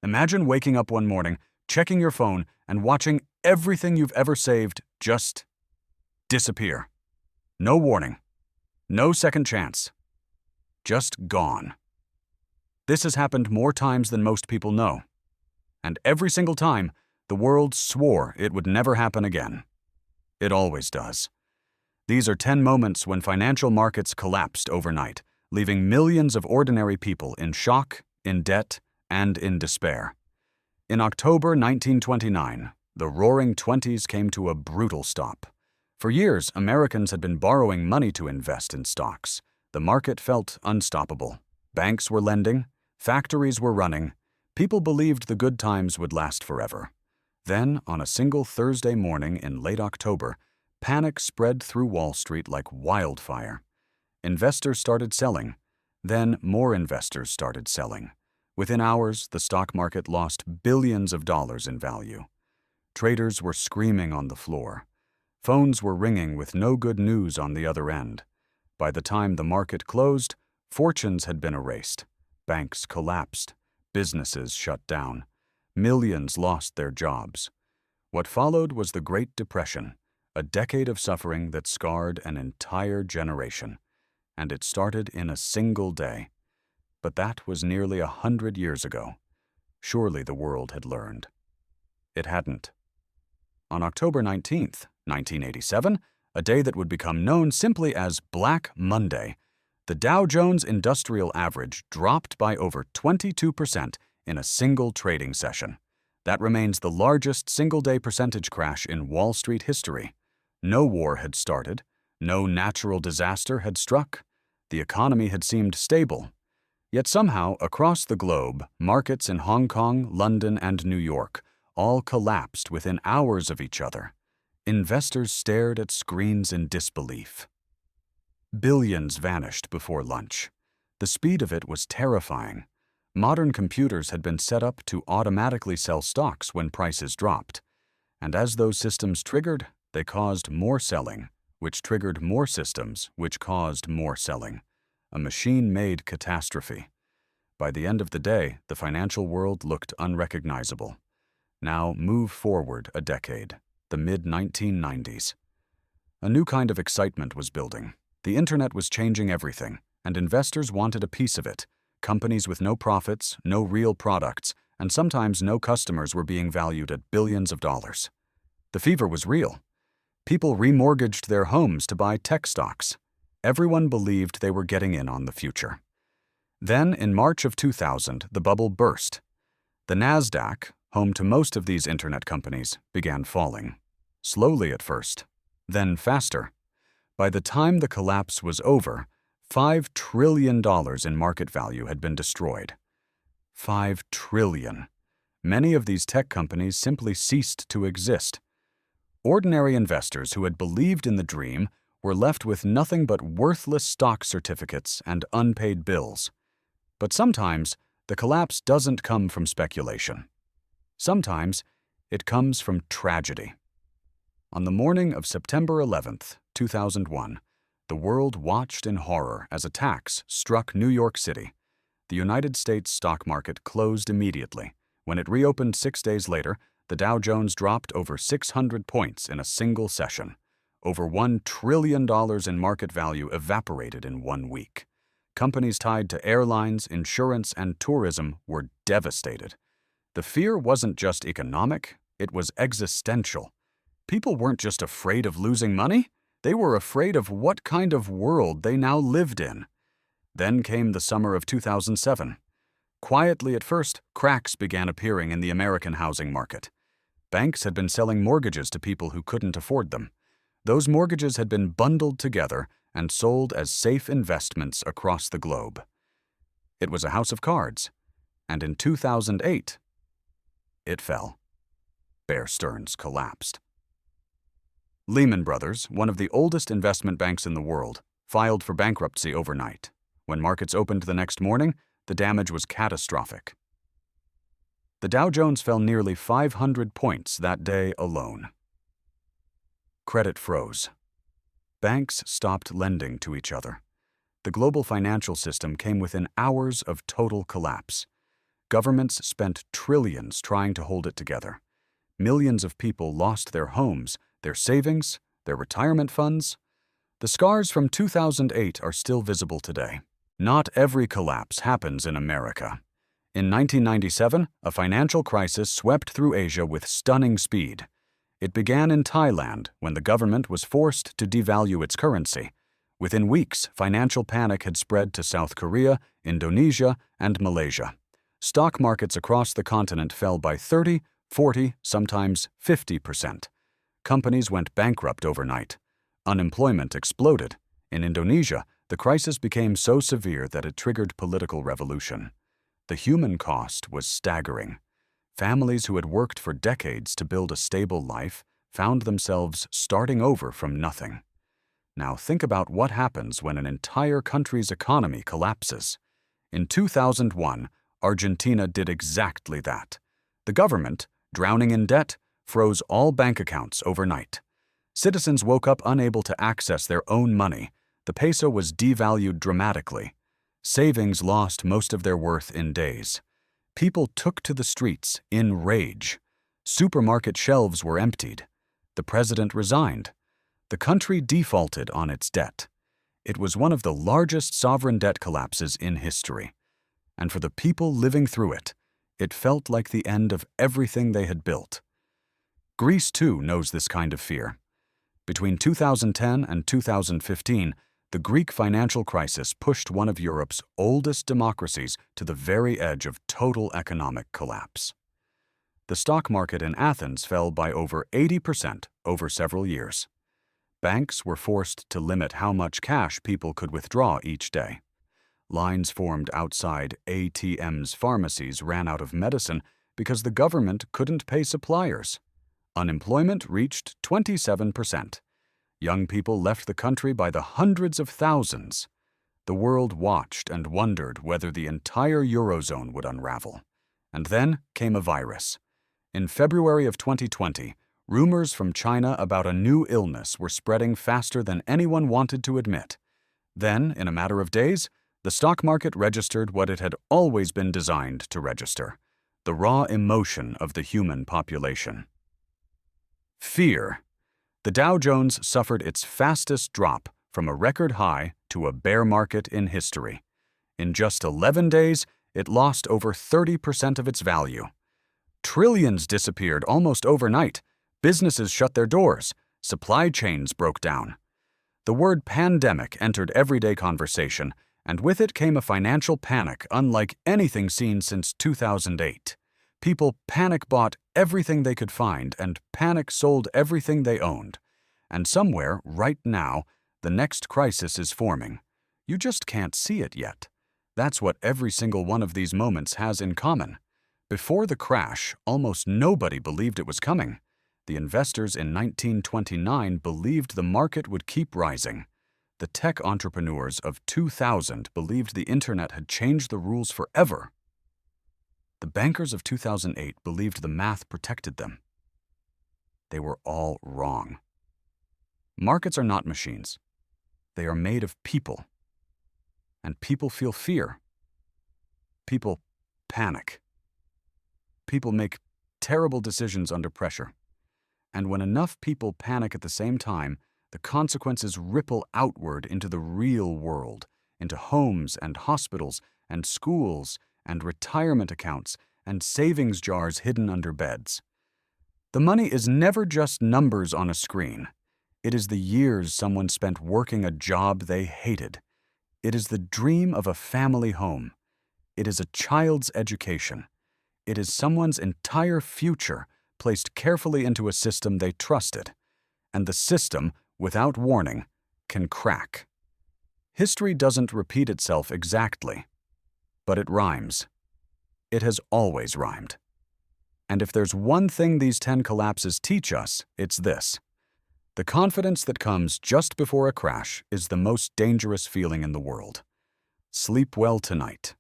Imagine waking up one morning, checking your phone, and watching everything you've ever saved just disappear. No warning, no second chance, just gone. This has happened more times than most people know. And every single time, the world swore it would never happen again. It always does. These are 10 moments when financial markets collapsed overnight, leaving millions of ordinary people in shock, in debt, and in despair. In October 1929, the Roaring Twenties came to a brutal stop. For years, Americans had been borrowing money to invest in stocks. The market felt unstoppable. Banks were lending, factories were running. People believed the good times would last forever. Then, on a single Thursday morning in late October, panic spread through Wall Street like wildfire. Investors started selling. Then more investors started selling. Within hours, the stock market lost billions of dollars in value. Traders were screaming on the floor. Phones were ringing with no good news on the other end. By the time the market closed, fortunes had been erased. Banks collapsed. Businesses shut down. Millions lost their jobs. What followed was the Great Depression, a decade of suffering that scarred an entire generation. And it started in a single day. But that was nearly 100 years ago. Surely the world had learned. It hadn't. On October 19th, 1987, a day that would become known simply as Black Monday, the Dow Jones Industrial Average dropped by over 22% in a single trading session. That remains the largest single-day percentage crash in Wall Street history. No war had started. No natural disaster had struck. The economy had seemed stable. Yet somehow, across the globe, markets in Hong Kong, London, and New York all collapsed within hours of each other. Investors stared at screens in disbelief. Billions vanished before lunch. The speed of it was terrifying. Modern computers had been set up to automatically sell stocks when prices dropped. And as those systems triggered, they caused more selling, which triggered more systems, which caused more selling. A machine-made catastrophe. By the end of the day, the financial world looked unrecognizable. Now move forward a decade, the mid-1990s. A new kind of excitement was building. The internet was changing everything, and investors wanted a piece of it. Companies with no profits, no real products, and sometimes no customers were being valued at billions of dollars. The fever was real. People remortgaged their homes to buy tech stocks. Everyone believed they were getting in on the future. Then, in March of 2000, the bubble burst. The Nasdaq, home to most of these internet companies, began falling. Slowly at first, then faster. By the time the collapse was over, $5 trillion in market value had been destroyed. $5 trillion. Many of these tech companies simply ceased to exist. Ordinary investors who had believed in the dream were left with nothing but worthless stock certificates and unpaid bills. But sometimes, the collapse doesn't come from speculation. Sometimes, it comes from tragedy. On the morning of September 11th, 2001, the world watched in horror as attacks struck New York City. The United States stock market closed immediately. When it reopened 6 days later, the Dow Jones dropped over 600 points in a single session. Over $1 trillion in market value evaporated in 1 week. Companies tied to airlines, insurance, and tourism were devastated. The fear wasn't just economic, it was existential. People weren't just afraid of losing money. They were afraid of what kind of world they now lived in. Then came the summer of 2007. Quietly at first, cracks began appearing in the American housing market. Banks had been selling mortgages to people who couldn't afford them. Those mortgages had been bundled together and sold as safe investments across the globe. It was a house of cards. And in 2008, it fell. Bear Stearns collapsed. Lehman Brothers, one of the oldest investment banks in the world, filed for bankruptcy overnight. When markets opened the next morning, the damage was catastrophic. The Dow Jones fell nearly 500 points that day alone. Credit froze. Banks stopped lending to each other. The global financial system came within hours of total collapse. governments spent trillions trying to hold it together. Millions of people lost their homes, their savings, their retirement funds. The scars from 2008 are still visible today. Not every collapse happens in America. In 1997, a financial crisis swept through Asia with stunning speed. It began in Thailand when the government was forced to devalue its currency. Within weeks, financial panic had spread to South Korea, Indonesia, and Malaysia. Stock markets across the continent fell by 30, 40, sometimes 50%. Companies went bankrupt overnight. Unemployment exploded. In Indonesia, the crisis became so severe that it triggered political revolution. The human cost was staggering. Families who had worked for decades to build a stable life found themselves starting over from nothing. Now think about what happens when an entire country's economy collapses. In 2001, Argentina did exactly that. The government, drowning in debt, froze all bank accounts overnight. Citizens woke up unable to access their own money. The peso was devalued dramatically. Savings lost most of their worth in days. People took to the streets in rage. Supermarket shelves were emptied. The president resigned. The country defaulted on its debt. It was one of the largest sovereign debt collapses in history. And for the people living through it, it felt like the end of everything they had built. Greece, too, knows this kind of fear. Between 2010 and 2015, the Greek financial crisis pushed one of Europe's oldest democracies to the very edge of total economic collapse. The stock market in Athens fell by over 80% over several years. Banks were forced to limit how much cash people could withdraw each day. Lines formed outside ATMs. Pharmacies ran out of medicine because the government couldn't pay suppliers. Unemployment reached 27%. Young people left the country by the hundreds of thousands. The world watched and wondered whether the entire Eurozone would unravel. And then came a virus. In February of 2020, rumors from China about a new illness were spreading faster than anyone wanted to admit. Then, in a matter of days, the stock market registered what it had always been designed to register: the raw emotion of the human population. Fear. The Dow Jones suffered its fastest drop from a record high to a bear market in history. In just 11 days, it lost over 30% of its value. Trillions disappeared almost overnight. Businesses shut their doors. Supply chains broke down. The word pandemic entered everyday conversation, and with it came a financial panic unlike anything seen since 2008. People panic-bought everything they could find and panic-sold everything they owned. And somewhere, right now, the next crisis is forming. You just can't see it yet. That's what every single one of these moments has in common. Before the crash, almost nobody believed it was coming. The investors in 1929 believed the market would keep rising. The tech entrepreneurs of 2000 believed the internet had changed the rules forever. The bankers of 2008 believed the math protected them. They were all wrong. Markets are not machines. They are made of people. And people feel fear. People panic. People make terrible decisions under pressure. And when enough people panic at the same time, the consequences ripple outward into the real world, into homes and hospitals and schools and retirement accounts and savings jars hidden under beds. The money is never just numbers on a screen. It is the years someone spent working a job they hated. It is the dream of a family home. It is a child's education. It is someone's entire future placed carefully into a system they trusted. And the system, without warning, can crack. History doesn't repeat itself exactly, but it rhymes. It has always rhymed. And if there's one thing these 10 collapses teach us, it's this: the confidence that comes just before a crash is the most dangerous feeling in the world. Sleep well tonight.